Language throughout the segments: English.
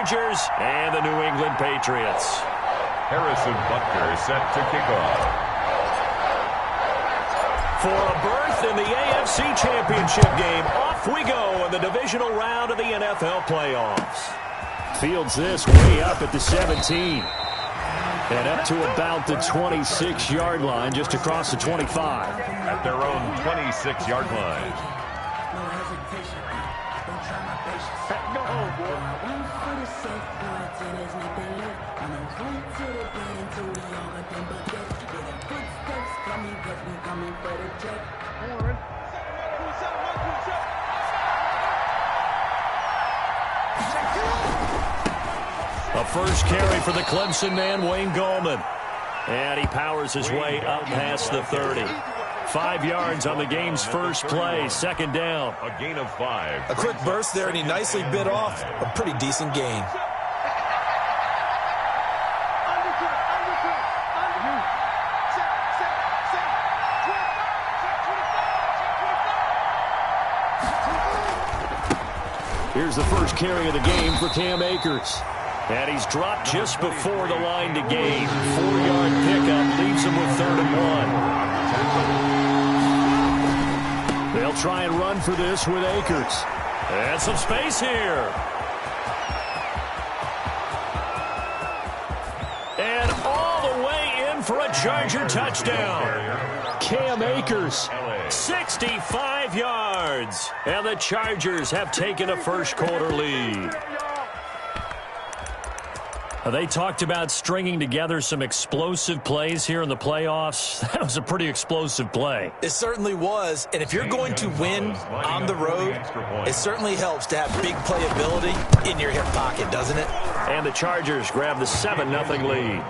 Chargers and the New England Patriots. Harrison Butker set to kick off. For a berth in the AFC Championship game, off we go in the divisional round of the NFL playoffs. Fields this way up at the 17. And up to about the 26-yard line, just across the 25. At their own 26-yard line. A first carry for the Clemson man, Wayne Gallman. And he powers his way up past the 30. 5 yards on the game's first play, second down. A gain of 5. A quick burst there, and he nicely bit off a pretty decent gain. Here's the first carry of the game for Cam Akers. And he's dropped just before the line to gain. 4-yard pickup leaves him with 3rd and 1. They'll try and run for this with Akers. And some space here. And all the way in for a Charger touchdown. Cam Akers, 65 yards. And the Chargers have taken a first-quarter lead. They talked about stringing together some explosive plays here in the playoffs. That was a pretty explosive play. It certainly was. And if you're going to win on the road, it certainly helps to have big playability in your hip pocket, doesn't it? And the Chargers grab the 7-0 lead.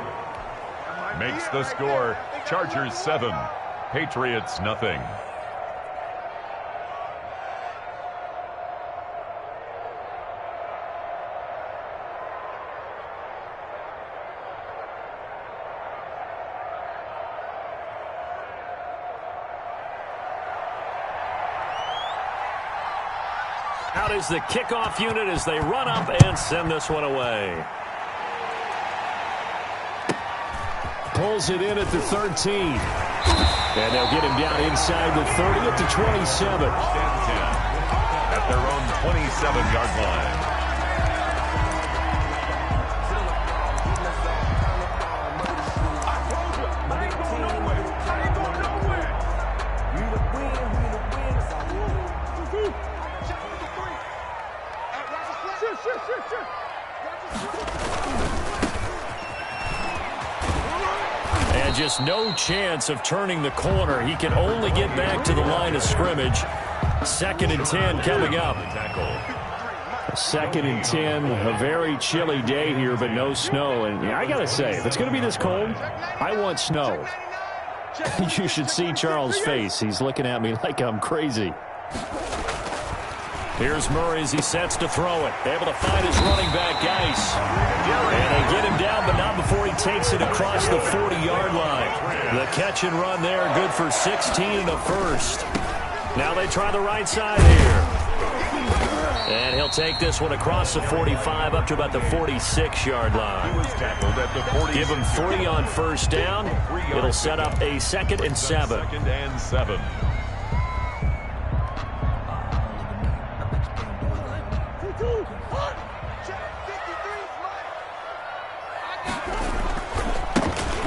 Makes the score Chargers 7, Patriots nothing. Out is the kickoff unit as they run up and send this one away. Pulls it in at the 13. And they'll get him down inside the 30 at the 27. At their own 27-yard line. And just no chance of turning the corner. He can only get back to the line of scrimmage. 2nd and 10 coming up. 2nd and 10, a very chilly day here, but no snow. And I got to say, if it's going to be this cold, I want snow. You should see Charles' face. He's looking at me like I'm crazy. Here's Murray as he sets to throw it. Able to find his running back, Geis. And they get him down, but not before he takes it across the 40-yard line. The catch and run there, good for 16 and a first. Now they try the right side here. And he'll take this one across the 45 up to about the 46-yard line. Give him 3 on first down. It'll set up a 2nd and 7. 2nd and 7.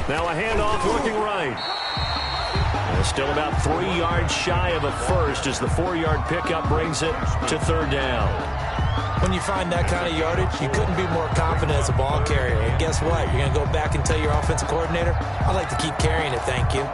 Now a handoff looking right. Still about 3 yards shy of a first as the 4-yard pickup brings it to 3rd down. When you find that kind of yardage, you couldn't be more confident as a ball carrier. And guess what? You're going to go back and tell your offensive coordinator, I'd like to keep carrying it, thank you.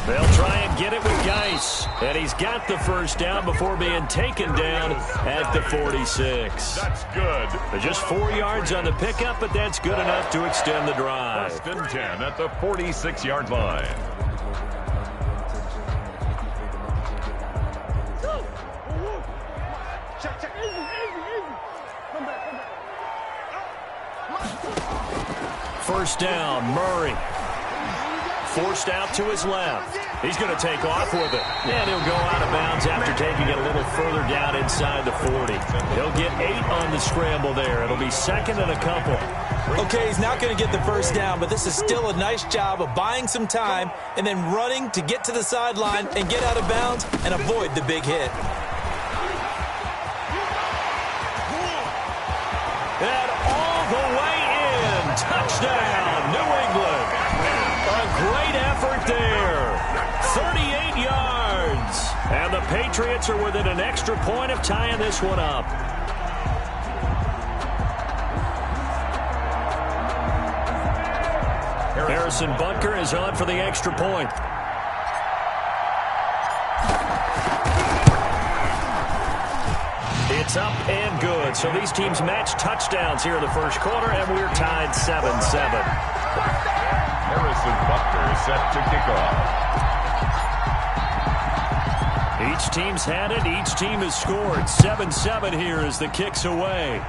They'll try and get it with Geis. And he's got the first down before being taken down at the 46. That's good. Just 4 yards on the pickup, but that's good enough to extend the drive. 1st and 10 at the 46-yard line. First down, Murray. forced out to his left. He's going to take off with it. And he'll go out of bounds after taking it a little further down inside the 40. He'll get 8 on the scramble there. It'll be second and a couple. Okay, he's not going to get the first down, but this is still a nice job of buying some time and then running to get to the sideline and get out of bounds and avoid the big hit. And all the way in. Touchdown, New England. A great effort there. 38 yards. And the Patriots are within an extra point of tying this one up. Harrison Butker is on for the extra point. It's up and good. So these teams match touchdowns here in the first quarter, and we're tied 7-7. Harrison Butker is set to kick off. Each team's had it. Each team has scored. 7-7 here as the kick's away.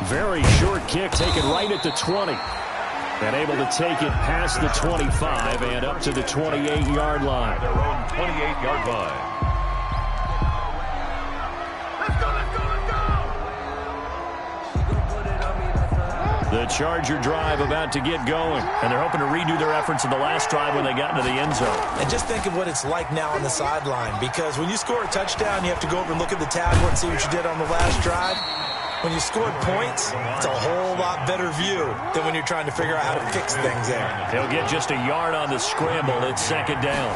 Very short kick taken right at the 20. And able to take it past the 25 and up to the 28-yard line. Their own 28-yard line. The Charger drive about to get going. And they're hoping to redo their efforts in the last drive when they got into the end zone. And just think of what it's like now on the sideline, because when you score a touchdown, you have to go over and look at the tablet and see what you did on the last drive. When you scored points, it's a whole lot better view than when you're trying to figure out how to fix things there. They'll get just a yard on the scramble. It's second down.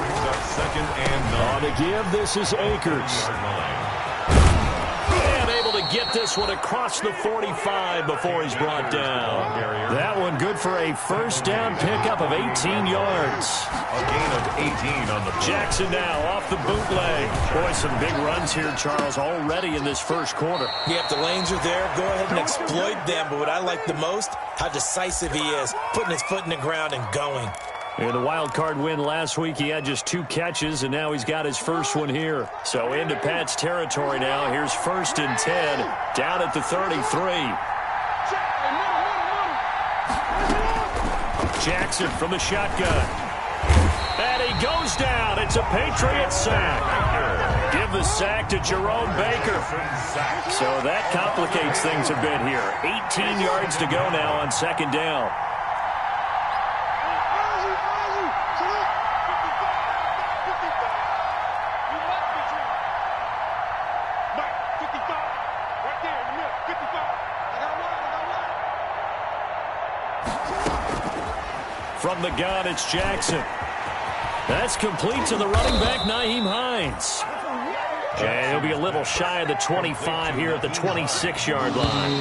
Second and 9. On the give, this is Akers. And able to get this one across the 45 before he's brought down. That one good for a first down pickup of 18 yards. A gain of 18 on the play. Jackson now off the bootleg. Boy, some big runs here, Charles, already in this first quarter. Yep, the lanes are there. Go ahead and exploit them. But what I like the most, how decisive he is, putting his foot in the ground and going. In the wild card win last week, he had just 2 catches, and now he's got his first one here. So into Pat's territory now. Here's first and 10, down at the 33. Jackson from the shotgun. And he goes down. It's a Patriot sack. Give the sack to Jerome Baker. So that complicates things a bit here. 18 yards to go now on second down. From the gun, it's Jackson. That's complete to the running back, Nyheim Hines. And he'll be a little shy of the 25 here at the 26-yard line.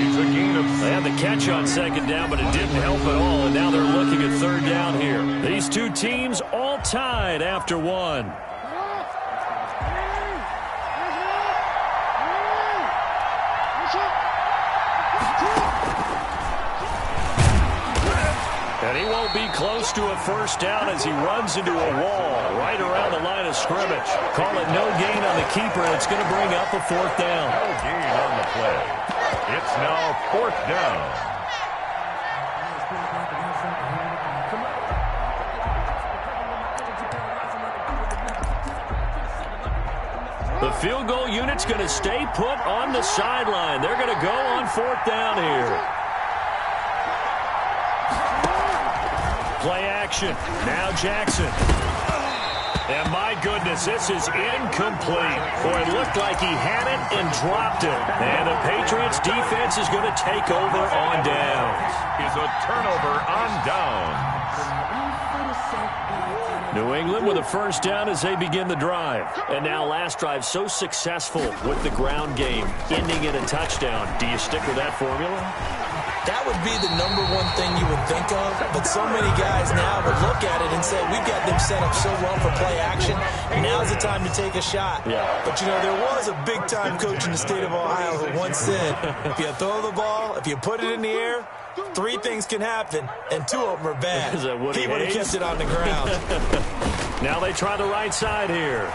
It's a gain of... They had the catch on second down, but it didn't help at all, and now they're looking at third down here. These two teams all tied after one. And he won't be close to a first down as he runs into a wall right around the line of scrimmage. Call it no gain on the keeper, and it's going to bring up a fourth down. No gain on the play. It's now fourth down. The field goal unit's going to stay put on the sideline. They're going to go on fourth down here. Play action. Now Jackson. And my goodness, this is incomplete. Boy, it looked like he had it and dropped it. And the Patriots defense is going to take over on downs. Is a turnover on downs. New England with a first down as they begin the drive. And now last drive so successful with the ground game, ending in a touchdown. Do you stick with that formula? That would be the number one thing you would think of, but so many guys now would look at it and say, we've got them set up so well for play action, now's the time to take a shot. Yeah. But, you know, there was a big-time coach in the state of Ohio who once said, if you throw the ball, if you put it in the air, 3 things can happen, and 2 of them are bad. Is that Woody he would have Hayes? kept it on the ground. Now they try the right side here.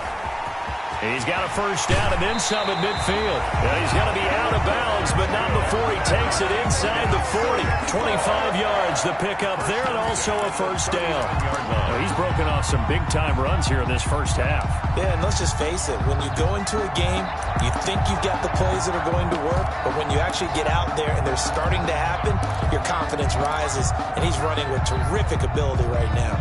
He's got a first down and then some at midfield. And he's going to be out of bounds, but not before he takes it inside the 40. 25 yards the pickup there, and also a first down. Well, he's broken off some big-time runs here in this first half. Yeah, and let's just face it. When you go into a game, you think you've got the plays that are going to work, but when you actually get out there and they're starting to happen, your confidence rises, and he's running with terrific ability right now.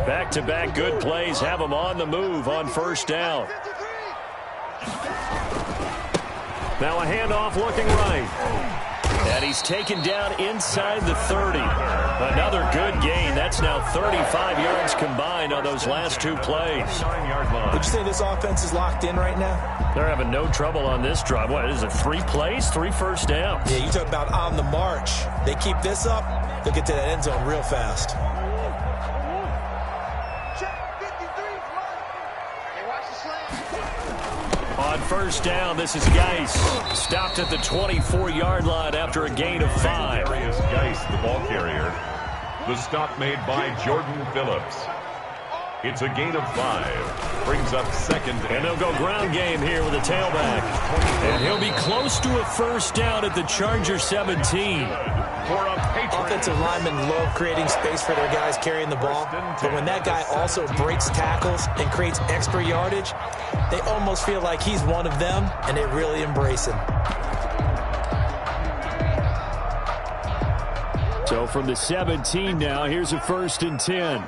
Back-to-back good plays have him on the move on first down. Now a handoff looking right. And he's taken down inside the 30. Another good gain. That's now 35 yards combined on those last two plays. Would you say this offense is locked in right now? They're having no trouble on this drive. What is it, 3 plays, 3 first downs? Yeah, you talk about on the march. They keep this up, they'll get to that end zone real fast. On first down, this is Geis. Stopped at the 24-yard line after a gain of 5. Darius Geis, the ball carrier. The stop made by Jordan Phillips. It's a gain of 5. Brings up second. And they'll go ground game here with a tailback. And he'll be close to a first down at the Charger 17. Offensive linemen love creating space for their guys carrying the ball, but when that guy also breaks tackles and creates extra yardage, they almost feel like he's one of them, and they really embrace him. So from the 17 now, here's a 1st and 10.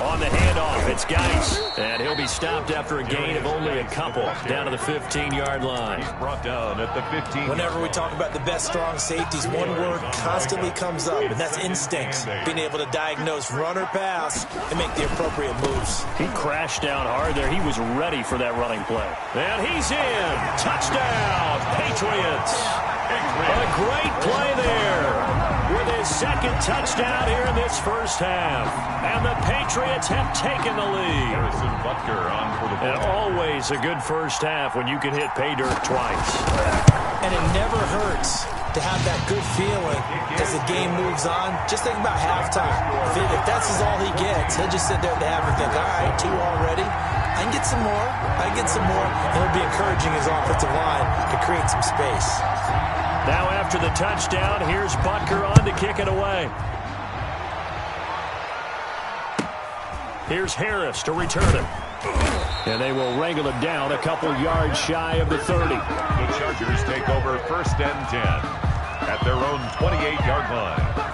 On the handoff, it's Geis. And he'll be stopped after a gain of only a couple down to the 15-yard line. He's brought down at the 15. Whenever we talk about the best strong safeties, one word constantly comes up, and that's instincts. Being able to diagnose run or pass and make the appropriate moves. He crashed down hard there. He was ready for that running play. And he's in. Touchdown, Patriots. A great play there with his second touchdown here in this first half. And the Patriots have taken the lead. Harrison Butker on for the And always a good first half when you can hit pay dirt twice. And it never hurts to have that good feeling as the game moves on. Just think about halftime. If that's all he gets, he'll just sit there at the half and think, all right, 2 already. I can get some more. I can get some more. And he'll be encouraging his offensive line to create some space. Now after the touchdown, here's Butker on to kick it away. Here's Harris to return it. And they will wrangle it down a couple yards shy of the 30. The Chargers take over 1st and 10 at their own 28-yard line.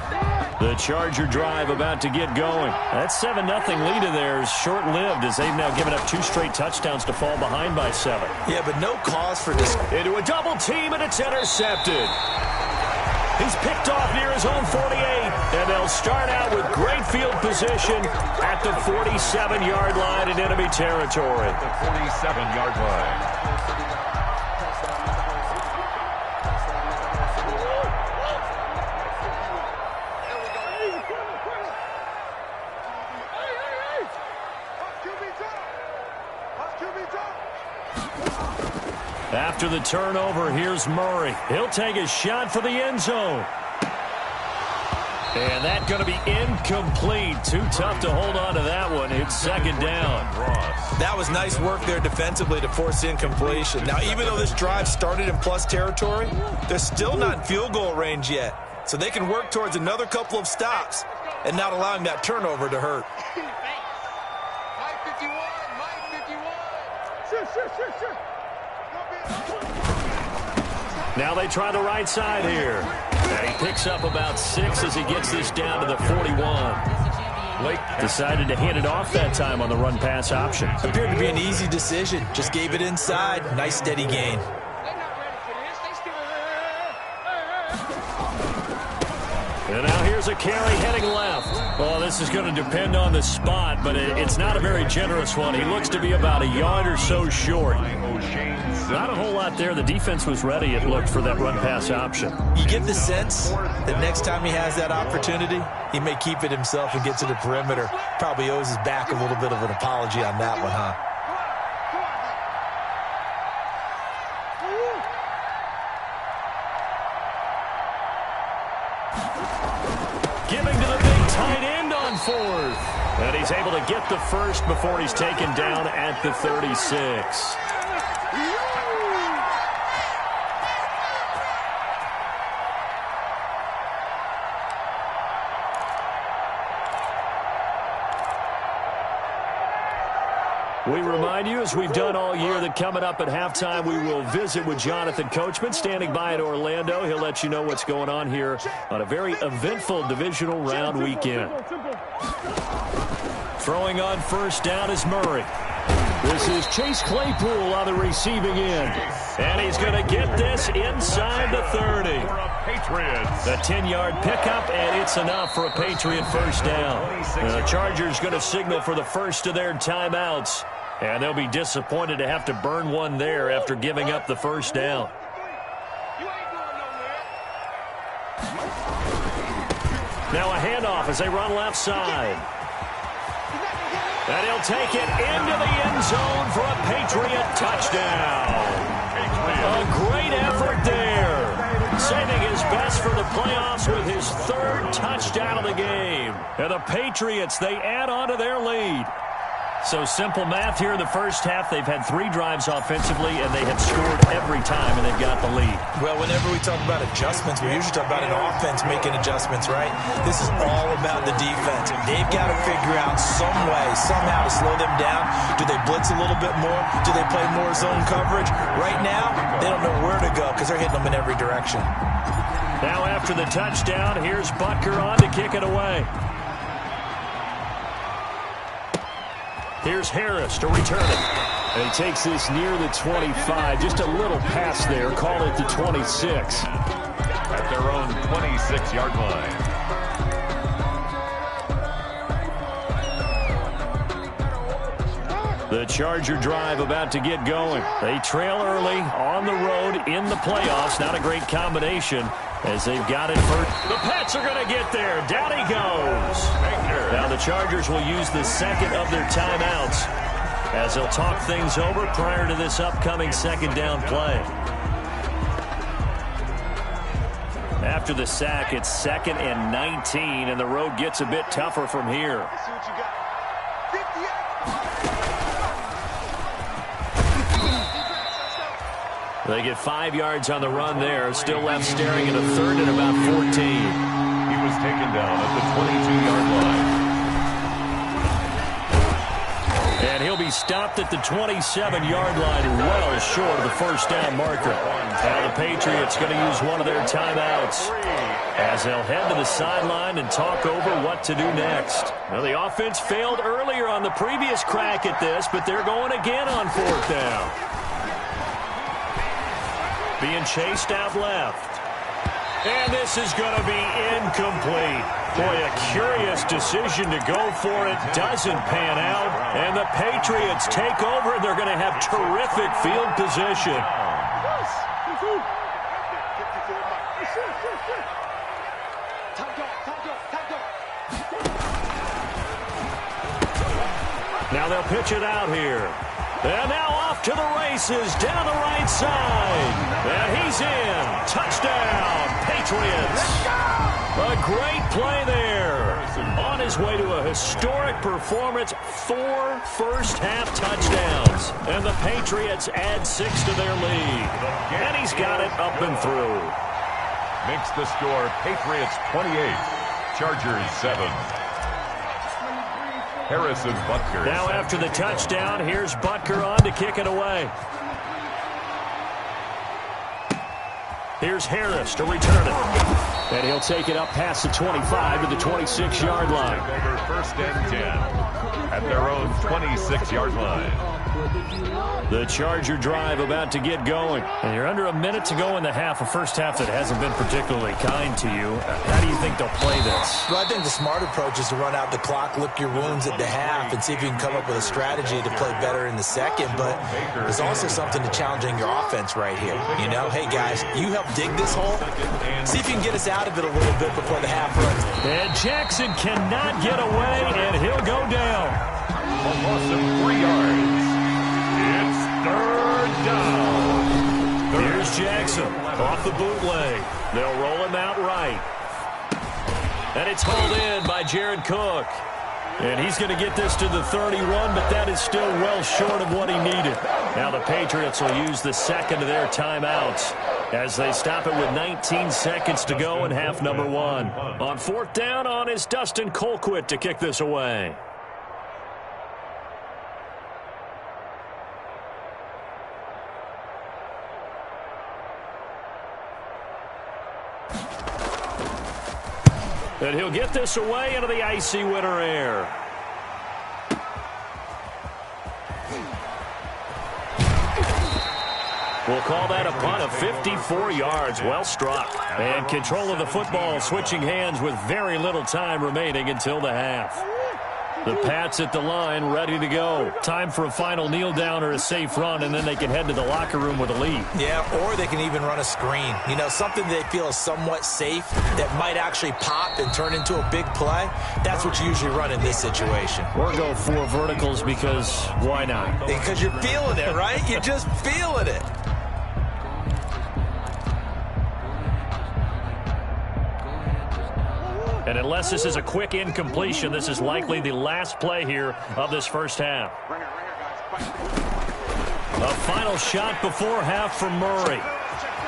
The Charger drive about to get going. That 7-0 lead of theirs short-lived as they've now given up 2 straight touchdowns to fall behind by 7. Yeah, but no cause for this. Into a double team, and it's intercepted. He's picked off near his own 48, and they'll start out with great field position at the 47-yard line in enemy territory. The 47-yard line. After the turnover, here's Murray. He'll take a shot for the end zone. And that's going to be incomplete. Too tough to hold on to that one. It's second down. That was nice work there defensively to force incompletion. Now, even though this drive started in plus territory, they're still not in field goal range yet. So they can work towards another couple of stops and not allowing that turnover to hurt. Now they try the right side here. And he picks up about 6 as he gets this down to the 41. Blake decided to hand it off that time on the run-pass option. Appeared to be an easy decision. Just gave it inside. Nice, steady gain. And now here's a carry heading left. Well, this is going to depend on the spot, but it's not a very generous one. He looks to be about a yard or so short. Not a whole lot there. The defense was ready, it looked, for that run-pass option. You get the sense that next time he has that opportunity, he may keep it himself and get to the perimeter. Probably owes his back a little bit of an apology on that one, huh? fourth. And he's able to get the first before he's taken down at the 36. We remind you, as we've done all year, that coming up at halftime, we will visit with Jonathan Coachman, standing by in Orlando. He'll let you know what's going on here on a very eventful divisional round weekend. Throwing on first down is Murray. This is Chase Claypool on the receiving end. And he's going to get this inside the 30. The 10-yard pickup, and it's enough for a Patriot first down. The Chargers going to signal for the first of their timeouts. And they'll be disappointed to have to burn one there after giving up the first down. Now a handoff as they run left side. And he'll take it into the end zone for a Patriot touchdown. A great effort there. Saving his best for the playoffs with his third touchdown of the game. And the Patriots, they add on to their lead. So simple math here in the first half. They've had 3 drives offensively, and they have scored every time, and they've got the lead. Well, whenever we talk about adjustments, we usually talk about an offense making adjustments, right? This is all about the defense. They've got to figure out some way, somehow to slow them down. Do they blitz a little bit more? Do they play more zone coverage? Right now, they don't know where to go because they're hitting them in every direction. Now after the touchdown, here's Butker on to kick it away. Here's Harris to return it. And he takes this near the 25. Just a little pass there. Call it the 26. At their own 26-yard line. The Charger drive about to get going. They trail early on the road in the playoffs. Not a great combination as they've got it for... The Pats are going to get there. Down he goes. Now the Chargers will use the second of their timeouts as they'll talk things over prior to this upcoming second down play. After the sack, it's 2nd and 19, and the road gets a bit tougher from here. They get 5 yards on the run there. Still left staring at a 3rd and about 14. He was taken down at the 22-yard line. And he'll be stopped at the 27-yard line, well short of the first down marker. Now the Patriots going to use one of their timeouts as they'll head to the sideline and talk over what to do next. Well, the offense failed earlier on the previous crack at this, but they're going again on 4th down. Being chased out left. And this is going to be incomplete. Boy, a curious decision to go for it. Doesn't pan out. And the Patriots take over, and they're going to have terrific field position. Now they'll pitch it out here. And now off to the races down the right side. And he's in. Touchdown, Patriots. A great play there. On his way to a historic performance, 4 first-half touchdowns. And the Patriots add 6 to their lead. And he's got it up and through. Makes the score Patriots 28, Chargers 7. Harrison Butker. Now after the touchdown, here's Butker on to kick it away. Here's Harris to return it. And he'll take it up past the 25 to the 26-yard line. Over 1st and 10 at their own 26-yard line. The Charger drive about to get going. And you're under a minute to go in the half, a first half that hasn't been particularly kind to you. How do you think they'll play this? Well, I think the smart approach is to run out the clock, lick your wounds at the half, and see if you can come up with a strategy to play better in the second. But there's also something to challenging your offense right here. You know, hey, guys, you help dig this hole. See if you can get us out of it a little bit before the half runs. And Jackson cannot get away, and he'll go down. A loss of 3 yards. It's 3rd down. Here's Jackson off the bootleg. They'll roll him out right. And it's hauled in by Jared Cook. And he's going to get this to the 30 run, but that is still well short of what he needed. Now the Patriots will use the second of their timeouts as they stop it with 19 seconds to go in half number 1. On fourth down on is Dustin Colquitt to kick this away. And he'll get this away into the icy winter air. We'll call that a punt of 54 yards. Well struck. And control of the football switching hands with very little time remaining until the half. The Pats at the line ready to go. Time for a final kneel down or a safe run, and then they can head to the locker room with a lead. Yeah, or they can even run a screen. You know, something they feel is somewhat safe that might actually pop and turn into a big play. That's what you usually run in this situation. Or go 4 verticals because why not? Because you're feeling it, right? You're just feeling it. And unless this is a quick incompletion, this is likely the last play here of this first half. A final shot before half from Murray.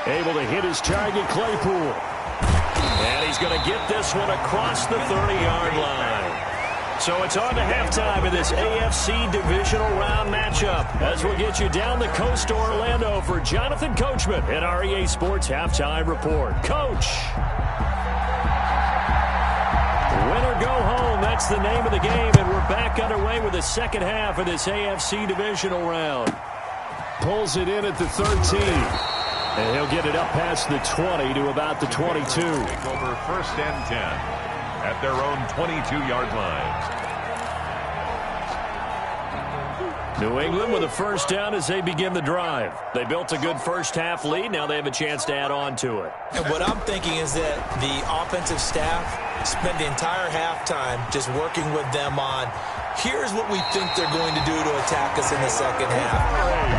Able to hit his target, Claypool. And he's going to get this one across the 30-yard line. So it's on to halftime in this AFC divisional round matchup as we'll get you down the coast to Orlando for Jonathan Coachman at our EA Sports Halftime Report. Coach. Win or go home, that's the name of the game, and we're back underway with the second half of this AFC divisional round. Pulls it in at the 13, and he'll get it up past the 20 to about the 22. Take over first and 10 at their own 22-yard line. New England with a first down as they begin the drive. They built a good first half lead. Now they have a chance to add on to it. And what I'm thinking is that the offensive staff spent the entire halftime just working with them on, here's what we think they're going to do to attack us in the second half.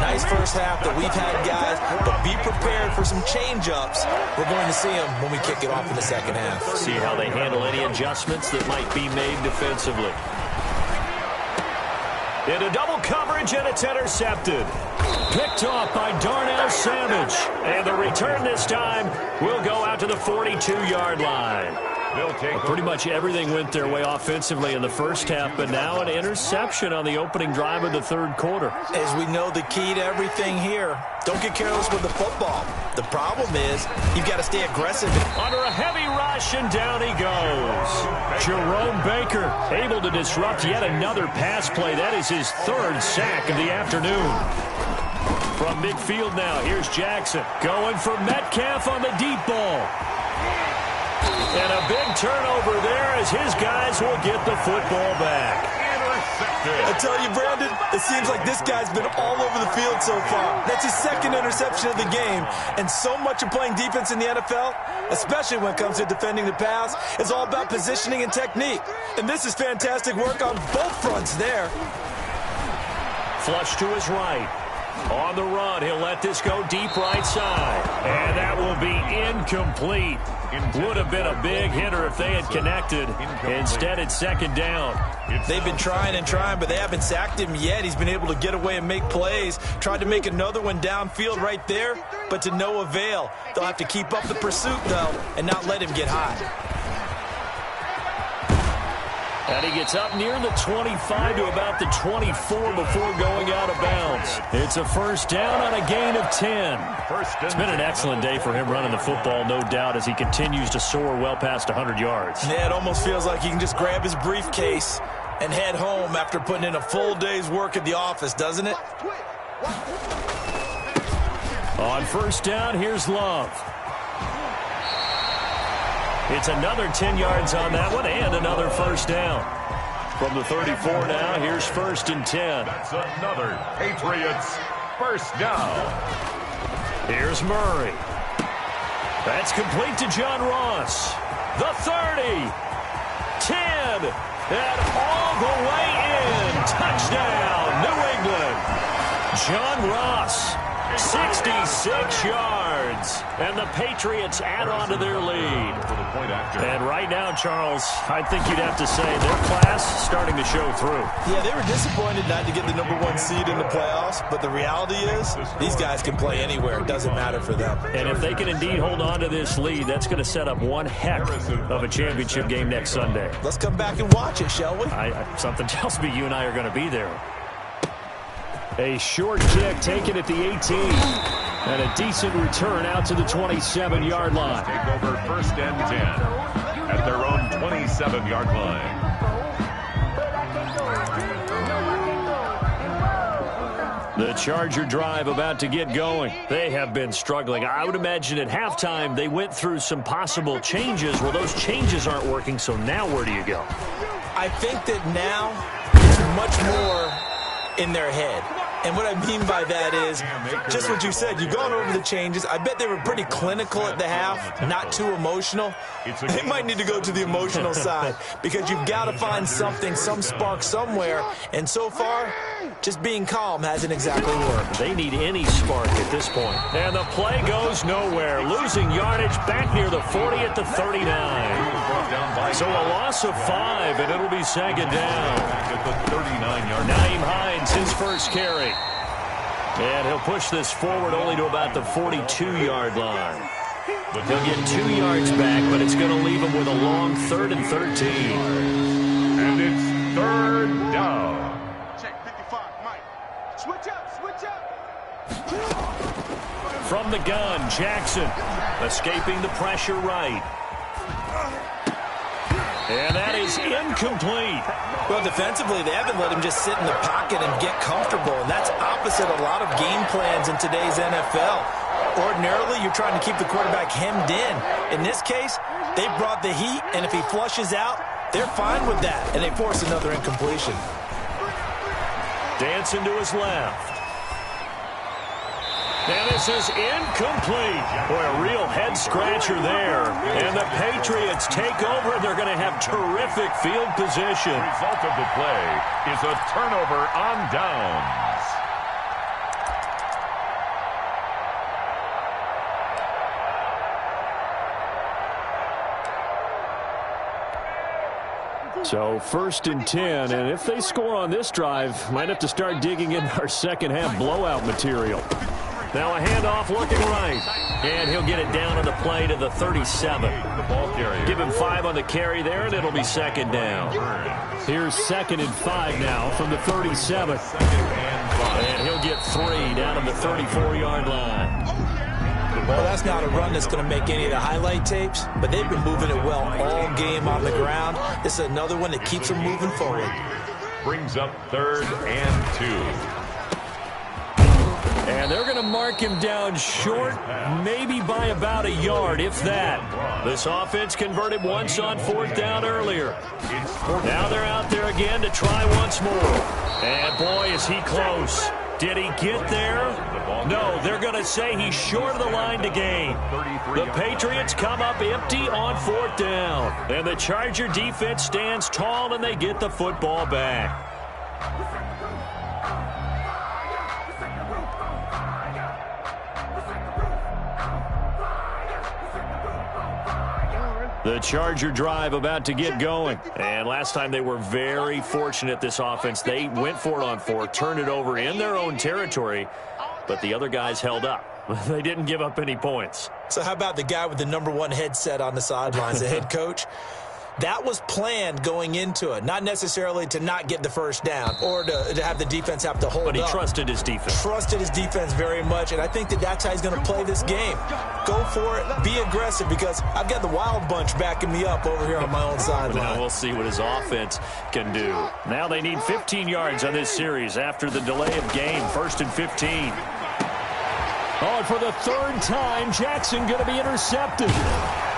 Nice first half that we've had, guys, but be prepared for some change-ups. We're going to see them when we kick it off in the second half. See how they handle any adjustments that might be made defensively. Into double coverage, and it's intercepted. Picked off by Darnell Savage. And the return this time will go out to the 42-yard line. Pretty much everything went their way offensively in the first half, but now an interception on the opening drive of the third quarter. As we know, the key to everything here, don't get careless with the football. The problem is you've got to stay aggressive. Under a heavy rush, and down he goes. Jerome Baker able to disrupt yet another pass play. That is his third sack of the afternoon. From midfield now, here's Jackson going for Metcalf on the deep ball. And a big turnover there as his guys will get the football back. I tell you, Brandon, it seems like this guy's been all over the field so far. That's his second interception of the game. And so much of playing defense in the NFL, especially when it comes to defending the pass, is all about positioning and technique. And this is fantastic work on both fronts there. Flush to his right. On the run, he'll let this go deep right side. And that will be incomplete. Would have been a big hitter if they had connected. Instead, it's second down. They've been trying and trying, but they haven't sacked him yet. He's been able to get away and make plays. Tried to make another one downfield right there, but to no avail. They'll have to keep up the pursuit, though, and not let him get high. And he gets up near the 25 to about the 24 before going out of bounds. It's a first down on a gain of 10. It's been an excellent day for him running the football, no doubt, as he continues to soar well past 100 yards. Yeah, it almost feels like he can just grab his briefcase and head home after putting in a full day's work at the office, doesn't it? On first down, here's Love. It's another 10 yards on that one and another first down. From the 34 now, here's first and 10. That's another Patriots first down. Here's Murray. That's complete to John Ross. The 30. 10. And all the way in. Touchdown, New England. John Ross 66 yards. And the Patriots add on to their lead. And right now, Charles, I think you'd have to say their class starting to show through. Yeah, they were disappointed not to get the #1 seed in the playoffs, but the reality is these guys can play anywhere. It doesn't matter for them. And if they can indeed hold on to this lead, that's going to set up one heck of a championship game next Sunday. Let's come back and watch it, shall we? Something tells me you and I are going to be there. A short kick taken at the 18. And a decent return out to the 27-yard line. Take over 1st and 10 at their own 27-yard line. The Charger drive about to get going. They have been struggling. I would imagine at halftime they went through some possible changes. Well, those changes aren't working, so now where do you go? I think that now it's much more in their head. And what I mean by that is just what you said. You've gone over the changes. I bet they were pretty clinical at the half, not too emotional. They might need to go to the emotional side because you've got to find something, some spark somewhere. And so far, just being calm hasn't exactly worked. They need any spark at this point. And the play goes nowhere. Losing yardage back near the 40 at the 39. So a loss of 5, and it'll be 2nd down. At the 39-yard line. Naeem Hines, his first carry. And he'll push this forward only to about the 42-yard line. He'll get 2 yards back, but it's going to leave him with a long 3rd and 13. And it's 3rd down. Check 55, Mike. Switch up. From the gun, Jackson escaping the pressure right. And that is incomplete. Well, defensively, they haven't let him just sit in the pocket and get comfortable, and that's opposite a lot of game plans in today's NFL. Ordinarily, you're trying to keep the quarterback hemmed in. In this case, they brought the heat, and if he flushes out, they're fine with that, and they force another incompletion. Dancing to his left. And this is incomplete. Boy, a real head-scratcher there. And the Patriots take over. They're going to have terrific field position. The result of the play is a turnover on downs. So 1st and 10, and if they score on this drive, might have to start digging in our second half blowout material. Now a handoff looking right, and he'll get it down on the play to the 37. The ball carrier. Give him 5 on the carry there, and it'll be 2nd down. Here's 2nd and 5 now from the 37. And he'll get 3 down on the 34-yard line. Well, that's not a run that's going to make any of the highlight tapes, but they've been moving it well all game on the ground. This is another one that keeps them moving forward. Brings up 3rd and 2. And they're going to mark him down short, maybe by about a yard, if that. This offense converted once on 4th down earlier. Now they're out there again to try once more. And boy, is he close. Did he get there? No, they're going to say he's short of the line to gain. The Patriots come up empty on 4th down. And the Charger defense stands tall, and they get the football back. The Charger drive about to get going. And last time they were very fortunate, this offense. They went for it on 4, turned it over in their own territory, but the other guys held up. They didn't give up any points. So how about the guy with the #1 headset on the sidelines, the head coach? That was planned going into it, not necessarily to not get the first down or to have the defense have to hold up. But he trusted his defense. Trusted his defense very much, and I think that's how he's going to play this game. Go for it, be aggressive, because I've got the wild bunch backing me up over here on my own sideline. Now we'll see what his offense can do. Now they need 15 yards on this series after the delay of game. 1st and 15. Oh, and for the 3rd time, Jackson going to be intercepted.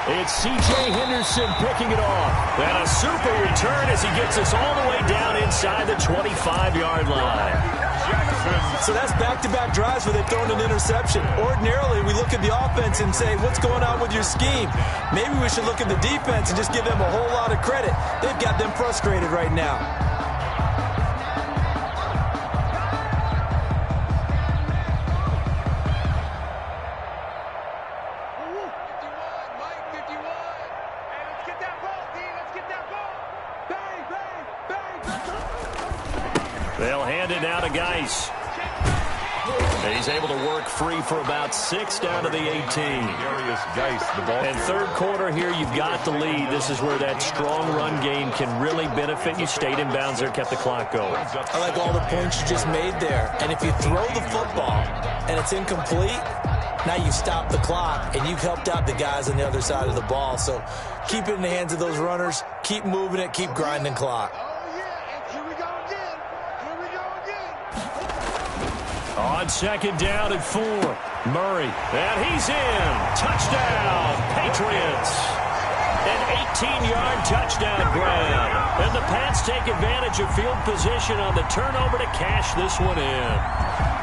It's C.J. Henderson picking it off. And a super return as he gets us all the way down inside the 25-yard line. So that's back-to-back drives where they've thrown an interception. Ordinarily, we look at the offense and say, what's going on with your scheme? Maybe we should look at the defense and just give them a whole lot of credit. They've got them frustrated right now. now to Geis. And he's able to work free for about 6 down to the 18. And third quarter here, you've got the lead. This is where that strong run game can really benefit you. Stayed in bounds there, kept the clock going. I like all the points you just made there. And if you throw the football and it's incomplete, now you stop the clock, and you've helped out the guys on the other side of the ball. So keep it in the hands of those runners. Keep moving it. Keep grinding clock. On second down and 4, Murray. And he's in. Touchdown, Patriots. An 18-yard touchdown grab. And the Pats take advantage of field position on the turnover to cash this one in.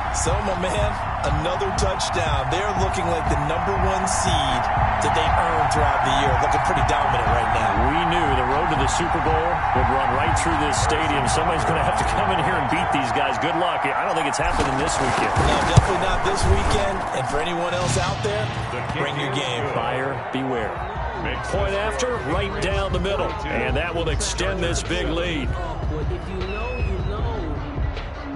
So, my man, another touchdown. They're looking like the #1 seed that they earned throughout the year. Looking pretty dominant right now. We knew the road to the Super Bowl would run right through this stadium. Somebody's going to have to come in here and beat these guys. Good luck. I don't think it's happening this weekend. No, definitely not this weekend. And for anyone else out there, bring your game. Buyer beware. Point after, right down the middle. And that will extend this big lead. If you know, you know.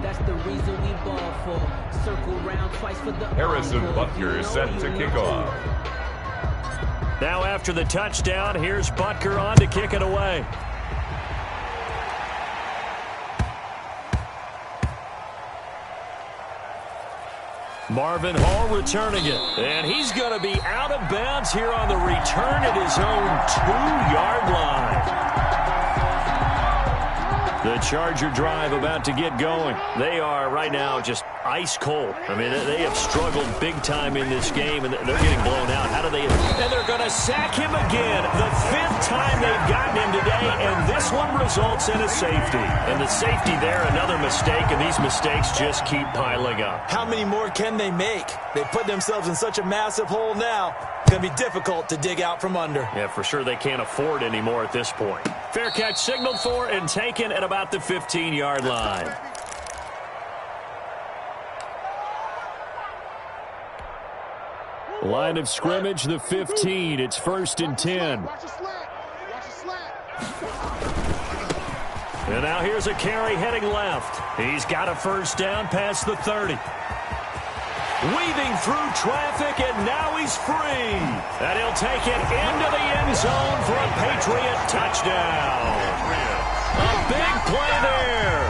That's the reason we ball for. Circle round twice for the Harrison Butker is set to kick off. Now after the touchdown, here's Butker on to kick it away. Marvin Hall returning it. And he's going to be out of bounds here on the return at his own 2-yard line. The Charger drive about to get going. They are right now just ice cold. I mean, they have struggled big time in this game, and they're getting blown out. How do they? And they're going to sack him again. The 5th time they've gotten him today, and this one results in a safety. And the safety there, another mistake, and these mistakes just keep piling up. How many more can they make? They put themselves in such a massive hole now. It's going to be difficult to dig out from under. Yeah, for sure they can't afford anymore at this point. Fair catch signaled for and taken at about the 15-yard line. Line of scrimmage, the 15. It's 1st and 10. And now here's a carry heading left. He's got a first down past the 30. Weaving through traffic, and now he's free. And he'll take it into the end zone for a Patriot touchdown. A big play there.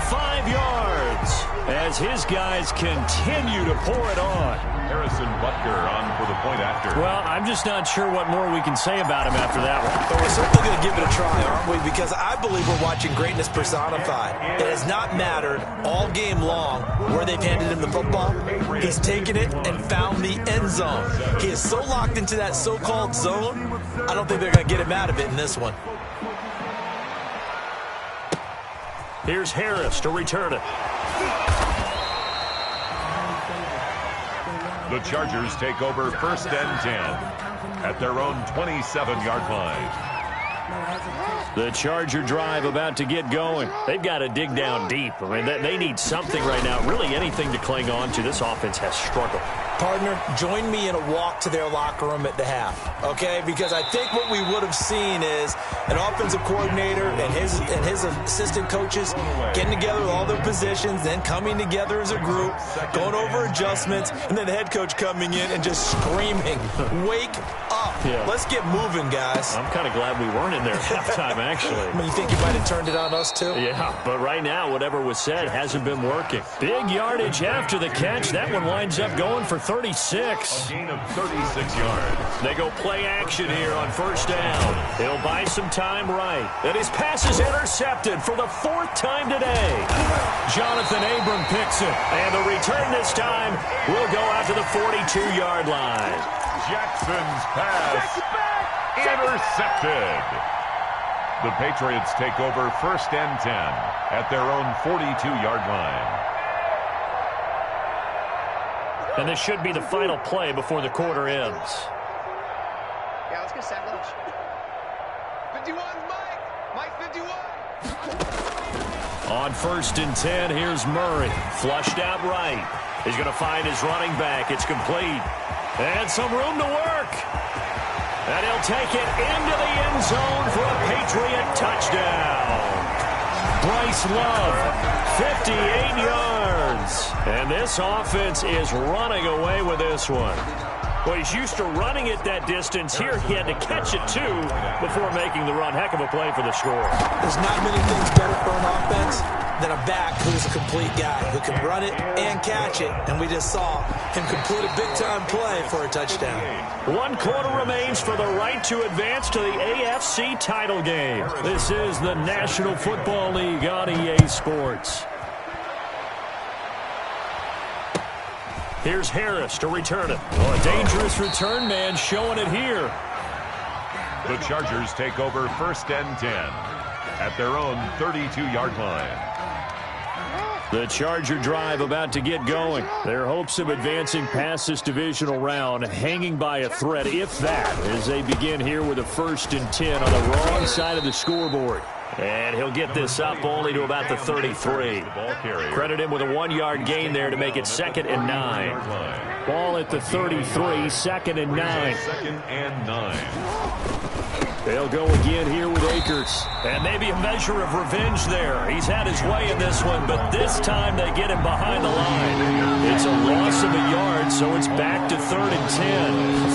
85 yards as his guys continue to pour it on. Harrison Butker on for the point after. Well, I'm just not sure what more we can say about him after that one. But we're certainly going to give it a try, aren't we? Because I believe we're watching greatness personified. It has not mattered all game long where they've handed him the football. He's taken it and found the end zone. He is so locked into that so-called zone, I don't think they're going to get him out of it in this one. Here's Harris to return it. The Chargers take over 1st and 10 at their own 27-yard line. The Charger drive about to get going. They've got to dig down deep. I mean, they need something right now, really anything to cling on to. This offense has struggled. Partner, join me in a walk to their locker room at the half, okay? Because I think what we would have seen is an offensive coordinator and his assistant coaches getting together with all their positions, then coming together as a group, going over adjustments, and then the head coach coming in and just screaming, wake up. Yeah. Let's get moving, guys. I'm kind of glad we weren't in there at halftime, actually. I mean, you think you might have turned it on us, too? Yeah, but right now, whatever was said hasn't been working. Big yardage after the catch. That one winds up going for 36. A gain of 36 yards. They go play action here on 1st down. He'll buy some time right. And his pass is intercepted for the 4th time today. Jonathan Abram picks it. And the return this time will go out to the 42-yard line. Jackson's pass intercepted. The Patriots take over 1st and 10 at their own 42-yard line. And this should be the final play before the quarter ends. Yeah, let's get sack lunch. 51's Mike. Mike 51. On 1st and 10, here's Murray. Flushed out right. He's going to find his running back. It's complete. And some room to work. And he'll take it into the end zone for a Patriot touchdown. Bryce Love, 58 yards. And this offense is running away with this one. Well, he's used to running it that distance. Here he had to catch it, too, before making the run. Heck of a play for the score. There's not many things better for an offense than a back who's a complete guy who can run it and catch it. And we just saw him complete a big-time play for a touchdown. 1 quarter remains for the right to advance to the AFC title game. This is the National Football League on EA Sports. Here's Harris to return it. Oh, a dangerous return man showing it here. The Chargers take over 1st and 10 at their own 32-yard line. The Charger drive about to get going. Their hopes of advancing past this divisional round hanging by a thread, if that, as they begin here with a 1st and 10 on the wrong side of the scoreboard. And he'll get this up only to about the 33. Credit him with a 1-yard gain there to make it 2nd and 9. Ball at the 33, 2nd and 9. 2nd and 9. They'll go again here with Akers. And maybe a measure of revenge there. He's had his way in this one, but this time they get him behind the line. It's a loss of a yard, so it's back to 3rd and 10.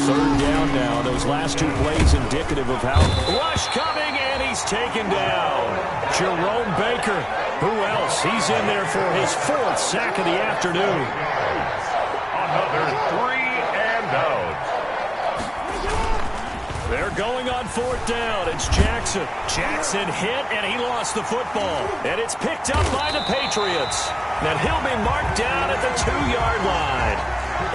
3rd down now. Those last 2 plays indicative of how rush coming, and he's taken down. Jerome Baker. Who else? He's in there for his 4th sack of the afternoon. Another 3 and out. They're going on 4th down. It's Jackson. Jackson hit, and he lost the football. And it's picked up by the Patriots. And he'll be marked down at the 2-yard line.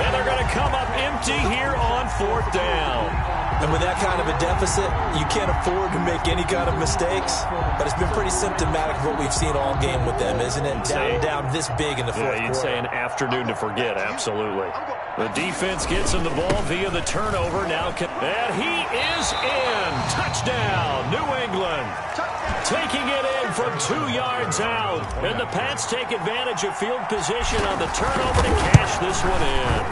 And they're going to come up empty here on 4th down. And with that kind of a deficit, you can't afford to make any kind of mistakes. But it's been pretty symptomatic of what we've seen all game with them, isn't it? Down this big in the 4th quarter. You'd say an afternoon to forget, absolutely. The defense gets him the ball via the turnover. Now, and he is in. Touchdown, New England. Taking it in from 2 yards out. And the Pats take advantage of field position on the turnover to cash this one in.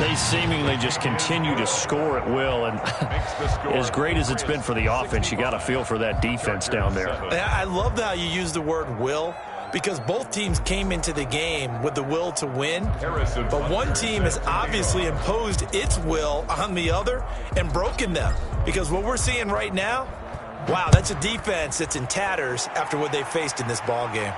They seemingly just continue to score at will, and as great as it's been for the offense, you got to feel for that defense down there. I love how you use the word will, because both teams came into the game with the will to win, but one team has obviously imposed its will on the other and broken them, because what we're seeing right now, wow, that's a defense that's in tatters after what they faced in this ball game.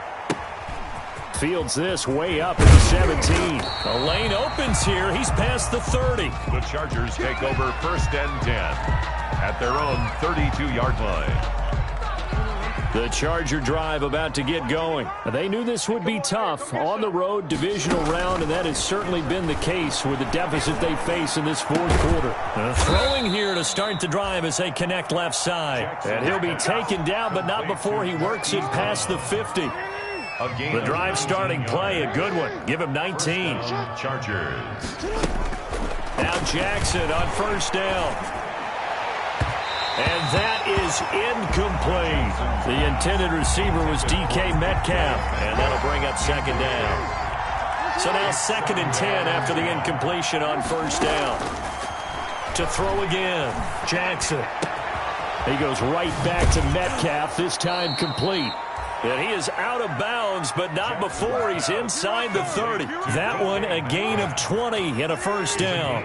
Fields this way up at the 17. The lane opens here. He's past the 30. The Chargers take over 1st and 10 at their own 32-yard line. The Charger drive about to get going. They knew this would be tough on the road divisional round, and that has certainly been the case with the deficit they face in this 4th quarter. Throwing here to start the drive as they connect left side. And he'll be taken down, but not before he works it past the 50. The drive starting play, a good one. Give him 19. Chargers. Now Jackson on 1st down. And that is incomplete. The intended receiver was DK Metcalf, and that'll bring up 2nd down. So now 2nd and 10 after the incompletion on 1st down. To throw again, Jackson. He goes right back to Metcalf, this time complete. And he is out of bounds, but not before he's inside the 30. That one a gain of 20 and a 1st down.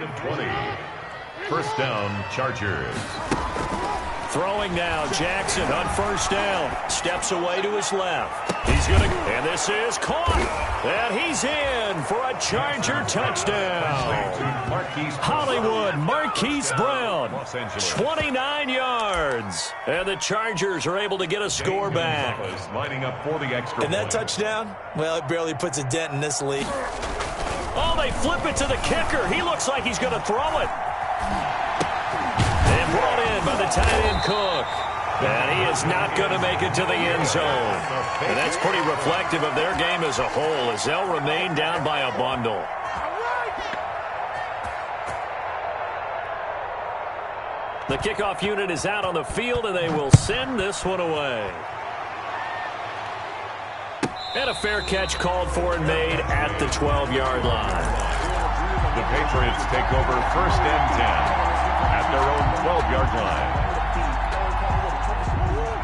1st down, Chargers. Throwing now, Jackson on 1st down. Steps away to his left. He's going to, and this is caught. And he's in for a Charger touchdown. Hollywood, Marquise Brown, 29 yards. And the Chargers are able to get a score back. Lining up for the extra. And that touchdown, well, it barely puts a dent in this league. Oh, they flip it to the kicker. He looks like he's going to throw it. And brought in by the tight end Cook. And he is not going to make it to the end zone. And that's pretty reflective of their game as a whole, as they'll remain down by a bundle. The kickoff unit is out on the field, and they will send this one away. And a fair catch called for and made at the 12-yard line. The Patriots take over 1st and 10 at their own 12-yard line.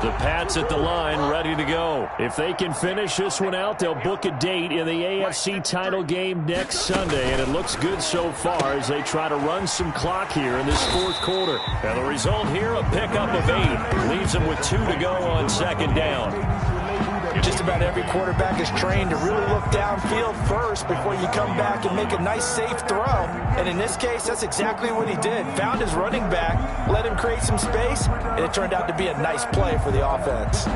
The Pats at the line, ready to go. If they can finish this one out, they'll book a date in the AFC title game next Sunday, and it looks good so far as they try to run some clock here in this fourth quarter. And the result here, a pickup of 8. Leaves them with 2 to go on second down. Just about every quarterback is trained to really look downfield first before you come back and make a nice, safe throw. And in this case, that's exactly what he did. Found his running back, let him create some space, and it turned out to be a nice play for the offense.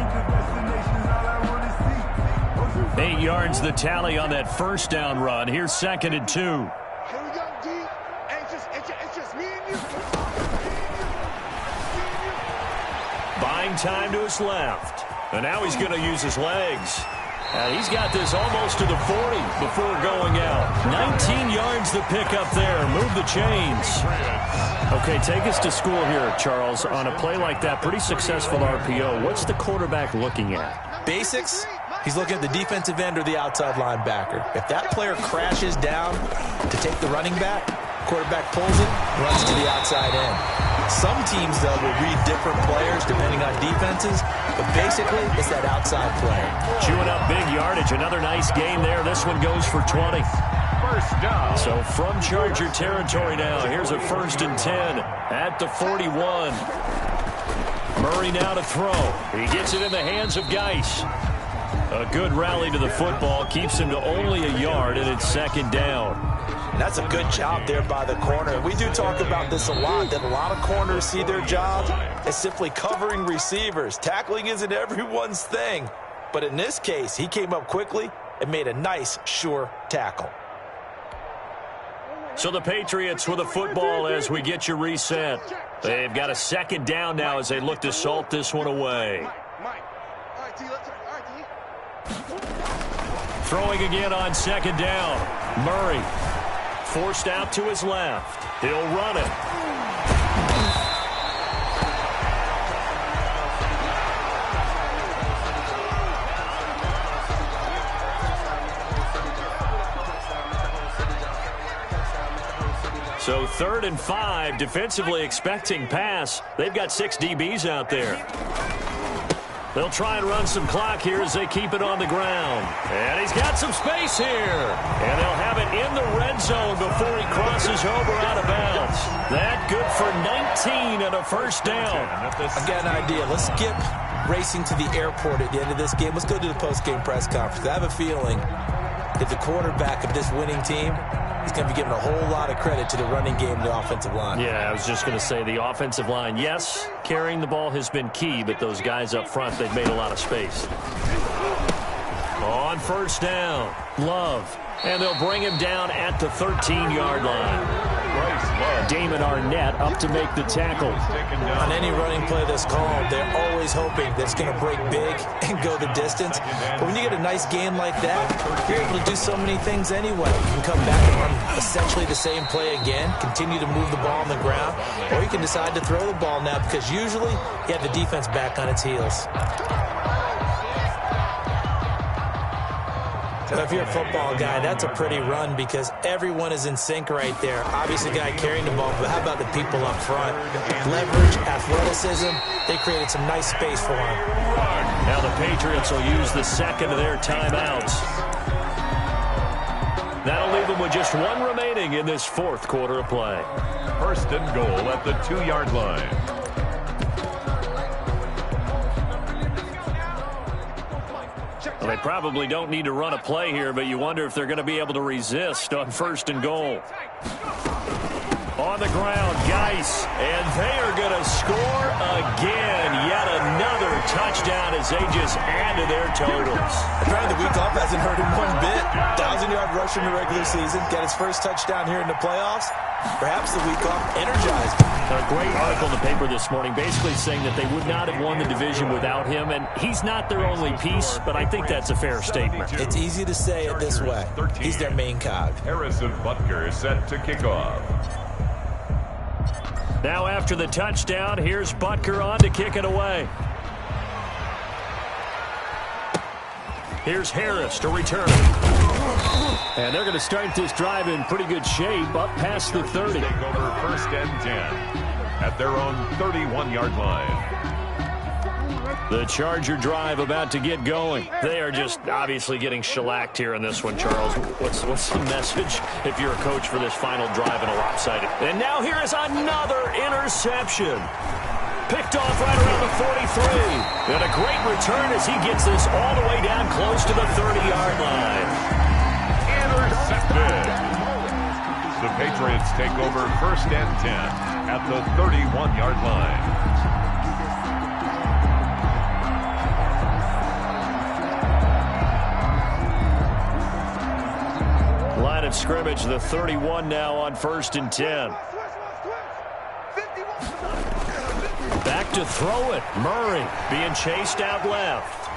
8 yards the tally on that first down run. Here's 2nd and 2. Here we go, D. It's just me and you. Buying time to his left. And now he's going to use his legs. And he's got this almost to the 40 before going out. 19 yards the pick up there. Move the chains. Okay, take us to school here, Charles. On a play like that, pretty successful RPO. What's the quarterback looking at? Basics. He's looking at the defensive end or the outside linebacker. If that player crashes down to take the running back, quarterback pulls it, runs to the outside end. Some teams, though, will read different players depending on defenses, but basically it's that outside play. Chewing up big yardage. Another nice gain there. This one goes for 20. First down. So from Charger territory now, here's a 1st and 10 at the 41. Murray now to throw. He gets it in the hands of Geis. A good rally to the football keeps him to only a yard, and it's 2nd down. That's a good job there by the corner. We do talk about this a lot, that a lot of corners see their job as simply covering receivers. Tackling isn't everyone's thing. But in this case, he came up quickly and made a nice, sure tackle. So the Patriots with a football as we get you reset. They've got a 2nd down now as they look to salt this one away. Mike. All right, D, let's turn. All right, D. Throwing again on 2nd down. Murray. Forced out to his left. He'll run it. So 3rd and 5, defensively expecting pass. They've got 6 DBs out there. They'll try and run some clock here as they keep it on the ground. And he's got some space here. And they'll have it in the red zone before he crosses over out of bounds. That good for 19 and a 1st down. I've got an idea. Let's skip racing to the airport at the end of this game. Let's go to the post-game press conference. I have a feeling that the quarterback of this winning team is going to be given a whole lot of credit to the running game and the offensive line. Yeah, I was just going to say the offensive line, yes, carrying the ball has been key, but those guys up front, they've made a lot of space. On 1st down, Love. And they'll bring him down at the 13-yard line. Damon Arnett up to make the tackle. On any running play that's called, they're always hoping that it's going to break big and go the distance. But when you get a nice game like that, you're able to do so many things anyway. You can come back and run essentially the same play again, continue to move the ball on the ground, or you can decide to throw the ball now because usually you have the defense back on its heels. Well, if you're a football guy, that's a pretty run because everyone is in sync right there. Obviously, the guy carrying the ball, but how about the people up front? Leverage, athleticism, they created some nice space for him. Now the Patriots will use the 2nd of their timeouts. That'll leave them with just 1 remaining in this 4th quarter of play. 1st and goal at the 2-yard line. Well, they probably don't need to run a play here, but you wonder if they're going to be able to resist on 1st and goal. On the ground, Geis, and they are going to score again. Yet another touchdown as they just add to their totals. Trying the week off hasn't hurt him one bit. 1,000-yard rush in the regular season. Got his first touchdown here in the playoffs. Perhaps the week off energized him. A great article in the paper this morning basically saying that they would not have won the division without him, and he's not their only piece, but I think that's a fair statement. It's easy to say it this way. He's their main cog. Harrison Butker is set to kick off. Now after the touchdown, here's Butker on to kick it away. Here's Harris to return it. And they're going to start this drive in pretty good shape up past the 30. Take over 1st and 10 at their own 31-yard line. The Charger drive about to get going. They are just obviously getting shellacked here in this one, Charles. What's the message if you're a coach for this final drive in a lopsided? And now here is another interception. Picked off right around the 43. And a great return as he gets this all the way down close to the 30-yard line. Intercepted. The Patriots take over 1st and 10 at the 31-yard line. Line of scrimmage, the 31 now on 1st and 10. Back to throw it. Murray being chased out left.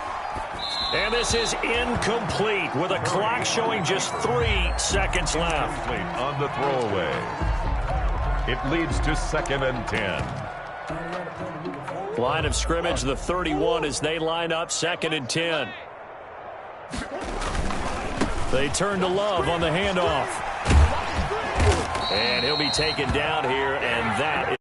And this is incomplete with a clock showing just 3 seconds left. On the throwaway. It leads to 2nd and 10. Line of scrimmage, the 31 as they line up 2nd and 10. They turn to Love on the handoff. And he'll be taken down here, and that is